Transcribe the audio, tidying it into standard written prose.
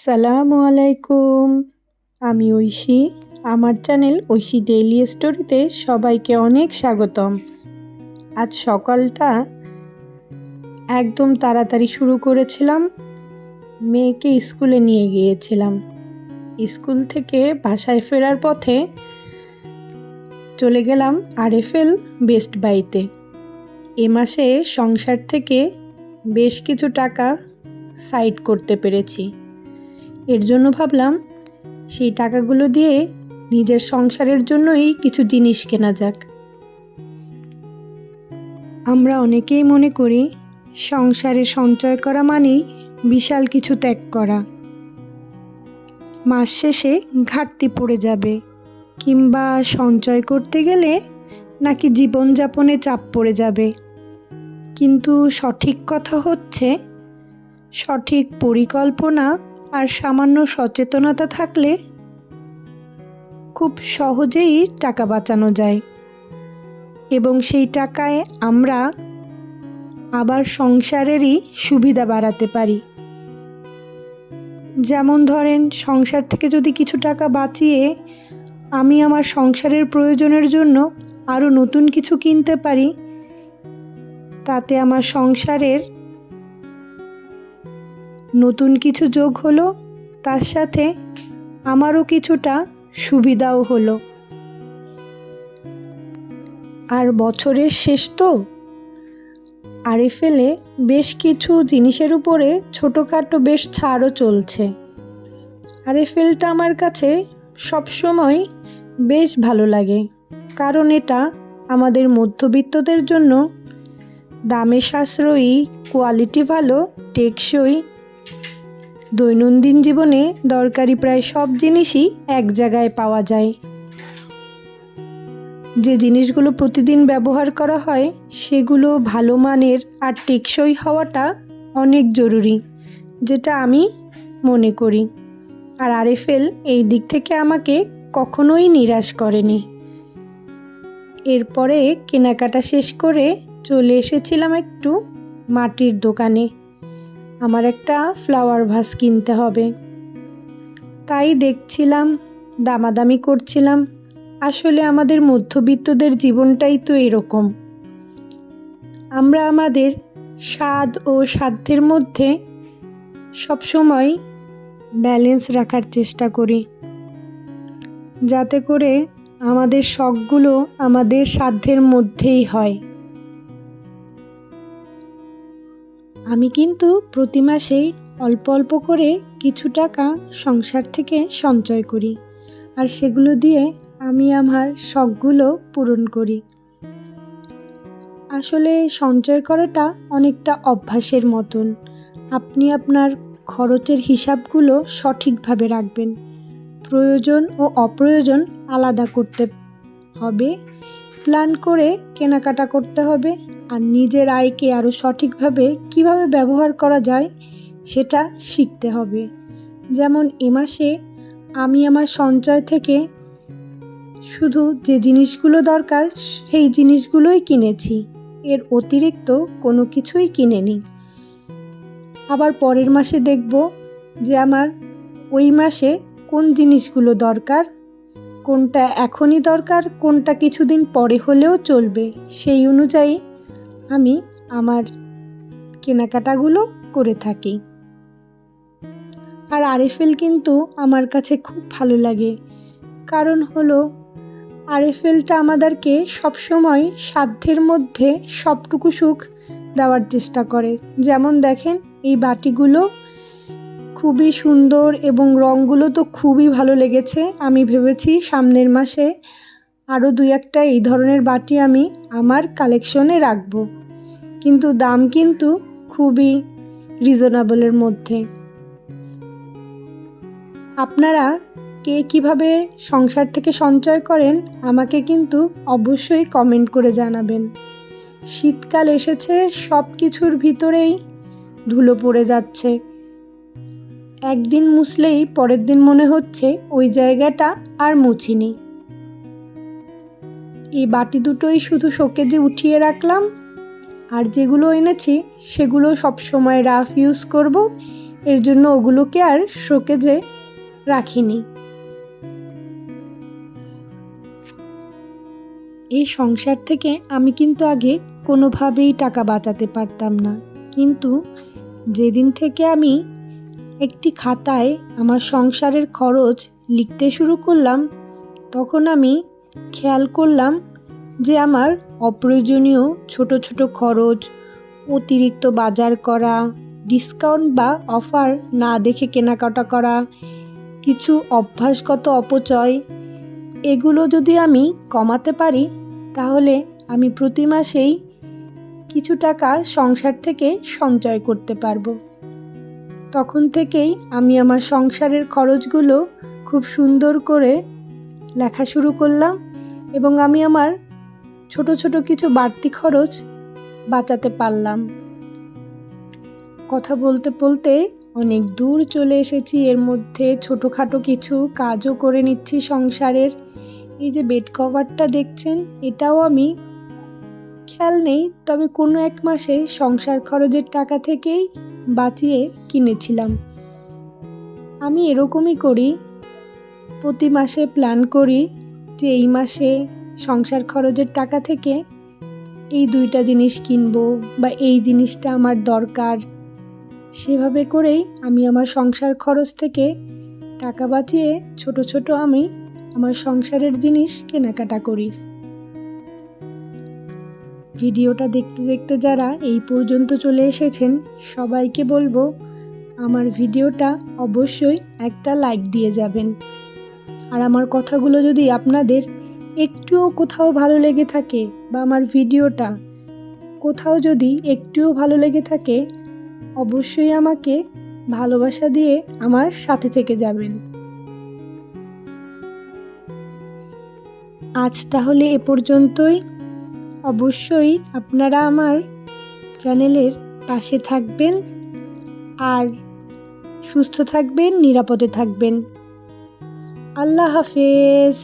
আসসালামু আলাইকুম। আমি ঐশী। আমার চ্যানেল ঐশী ডেইলি স্টোরিতে সবাইকে অনেক স্বাগতম। আজ সকালটা একদম তাড়াতাড়ি শুরু করেছিলাম। মেয়েকে স্কুলে নিয়ে গিয়েছিলাম। স্কুল থেকে বাসায় ফেরার পথে চলে গেলাম RFL বেস্ট বাইতে। এ মাসে সংসার থেকে বেশ কিছু টাকা সাইড করতে পেরেছি। এর জন্য ভাবলাম সেই টাকাগুলো দিয়ে নিজের সংসারের জন্যই কিছু জিনিস কেনা যাক। আমরা অনেকেই মনে করি সংসারে সঞ্চয় করা মানেই বিশাল কিছু ত্যাগ করা। মাস শেষে ঘাটতি পড়ে যাবে, কিংবা সঞ্চয় করতে গেলে নাকি জীবনযাপনে চাপ পড়ে যাবে। কিন্তু সঠিক কথা হচ্ছে, সঠিক পরিকল্পনা আর সামান্য সচেতনতা থাকলে খুব সহজেই টাকা বাঁচানো যায়, এবং সেই টাকায় আমরা আবার সংসারেরই সুবিধা বাড়াতে পারি। যেমন ধরেন, সংসার থেকে যদি কিছু টাকা বাঁচিয়ে আমি আমার সংসারের প্রয়োজনের জন্য আরও নতুন কিছু কিনতে পারি, তাতে আমার সংসারের নতুন কিছু যোগ হলো, তার সাথে আমারও কিছুটা সুবিধাও হলো। আর বছরের শেষ তো, RFL বেশ কিছু জিনিসের উপরে ছোটোখাটো বেশ ছাড়ও চলছে। RFLটা আমার কাছে সবসময় বেশ ভালো লাগে, কারণ এটা আমাদের মধ্যবিত্তদের জন্য দামে সাশ্রয়ী, কোয়ালিটি ভালো, টেকসই, দৈনন্দিন জীবনে দরকারি প্রায় সব জিনিসই এক জায়গায় পাওয়া যায়। যে জিনিসগুলো প্রতিদিন ব্যবহার করা হয় সেগুলো ভালো মানের আর টেকসই হওয়াটা অনেক জরুরি, যেটা আমি মনে করি। আর RFL এই দিক থেকে আমাকে কখনোই নিরাশ করেনি। এরপরে কেনাকাটা শেষ করে চলে এসেছিলাম একটু মাটির দোকানে। আমার একটা ফ্লাওয়ার ভাস কিনতে হবে, তাই দেখছিলাম, দামাদামি করছিলাম। আসলে আমাদের মধ্যবিত্তদের জীবনটাই তো এরকম। আমরা আমাদের স্বাদ ও সাধ্যের মধ্যে সবসময় ব্যালেন্স রাখার চেষ্টা করি, যাতে করে আমাদের শখগুলো আমাদের সাধ্যের মধ্যেই হয়। আমি কিন্তু প্রতি মাসেই অল্প অল্প করে কিছু টাকা সংসার থেকে সঞ্চয় করি, আর সেগুলো দিয়ে আমি আমার শখগুলো পূরণ করি। আসলে সঞ্চয় করাটা অনেকটা অভ্যাসের মতন। আপনি আপনার খরচের হিসাবগুলো সঠিকভাবে রাখবেন। প্রয়োজন ও অপ্রয়োজন আলাদা করতে হবে, প্ল্যান করে কেনাকাটা করতে হবে, আর নিজের আয়কে আরও সঠিকভাবে কিভাবে ব্যবহার করা যায় সেটা শিখতে হবে। যেমন এ মাসে আমি আমার সঞ্চয় থেকে শুধু যে জিনিসগুলো দরকার সেই জিনিসগুলোই কিনেছি, এর অতিরিক্ত কোনো কিছুই কিনিনি। আবার পরের মাসে দেখব যে আমার ওই মাসে কোন জিনিসগুলো দরকার, কোনটা এখনই দরকার, কোনটা কিছুদিন পরে হলেও চলবে, সেই অনুযায়ী আমি আমার কেনাকাটাগুলো করে থাকি। আর RFL কিন্তু আমার কাছে খুব ভালো লাগে, কারণ হলো RFLটা আমাদেরকে সবসময় সাধ্যের মধ্যে সবটুকু সুখ দেওয়ার চেষ্টা করে। যেমন দেখেন, এই বাটিগুলো খুবই সুন্দর এবং রঙগুলো তো খুবই ভালো লেগেছে। আমি ভেবেছি সামনের মাসে আরও 2-1টা এই ধরনের বাটি আমি আমার কালেকশনে রাখবো, কিন্তু দাম কিন্তু খুবই রিজনেবলের মধ্যে। আপনারা কে কীভাবে সংসার থেকে সঞ্চয় করেন আমাকে কিন্তু অবশ্যই কমেন্ট করে জানাবেন। শীতকাল এসেছে, সব কিছুর ভিতরেই ধুলো পড়ে যাচ্ছে। একদিন মুছলেই পরের দিন মনে হচ্ছে ওই জায়গাটা আর মুছিনি। এই বাটি দুটোই শুধু শোকেজে উঠিয়ে রাখলাম, আর যেগুলো এনেছি সেগুলো সব সময় রাফ ইউজ করব এর জন্য ওগুলোকে আর শোকেজে রাখিনি। এই সংসার থেকে আমি কিন্তু আগে কোনোভাবেই টাকা বাঁচাতে পারতাম না, কিন্তু যেদিন থেকে আমি একটি খাতায় আমার সংসারের খরচ লিখতে শুরু করলাম, তখন আমি খেয়াল করলাম যে আমার অপ্রয়োজনীয় ছোট ছোট খরচ, অতিরিক্ত বাজার করা, ডিসকাউন্ট বা অফার না দেখে কেনাকাটা করা, কিছু অভ্যাসগত অপচয়, এগুলো যদি আমি কমাতে পারি তাহলে আমি প্রতি মাসেই কিছু টাকা সংসার থেকে সঞ্চয় করতে পারবো। তখন থেকেই আমি আমার সংসারের খরচগুলো খুব সুন্দর করে লেখা শুরু করলাম এবং আমি আমার ছোট ছোট কিছু বাড়তি খরচ বাঁচাতে পারলাম। কথা বলতে বলতে অনেক দূর চলে এসেছি। এর মধ্যে ছোটোখাটো কিছু কাজও করে নিচ্ছি সংসারের। এই যে বেড কভারটা দেখছেন, এটাও আমি খেয়াল নেই, তবে কোনো এক মাসে সংসার খরচের টাকা থেকেই বাঁচিয়ে কিনেছিলাম। আমি এরকমই করি, প্রতি মাসে প্ল্যান করি যে এই মাসে সংসার খরচের টাকা থেকে এই 2টা জিনিস কিনবো বা এই জিনিসটা আমার দরকার। সেভাবে করেই আমি আমার সংসার খরচ থেকে টাকা বাঁচিয়ে ছোট ছোট আমি আমার সংসারের জিনিস কেনাকাটা করি। ভিডিওটা দেখতে দেখতে যারা এই পর্যন্ত চলে এসেছেন, সবাইকে বলবো আমার ভিডিওটা অবশ্যই একটা লাইক দিয়ে যাবেন। আর আমার কথাগুলো যদি আপনাদের একটুও কোথাও ভালো লেগে থাকে বা আমার ভিডিওটা কোথাও যদি একটুও ভালো লেগে থাকে, অবশ্যই আমাকে ভালোবাসা দিয়ে আমার সাথে থেকে যাবেন। আজ তাহলে এ পর্যন্তই। অবশ্যই আপনারা আমার চ্যানেলের পাশে থাকবেন আর সুস্থ থাকবেন, নিরাপদে থাকবেন। আল্লাহ হাফেজ।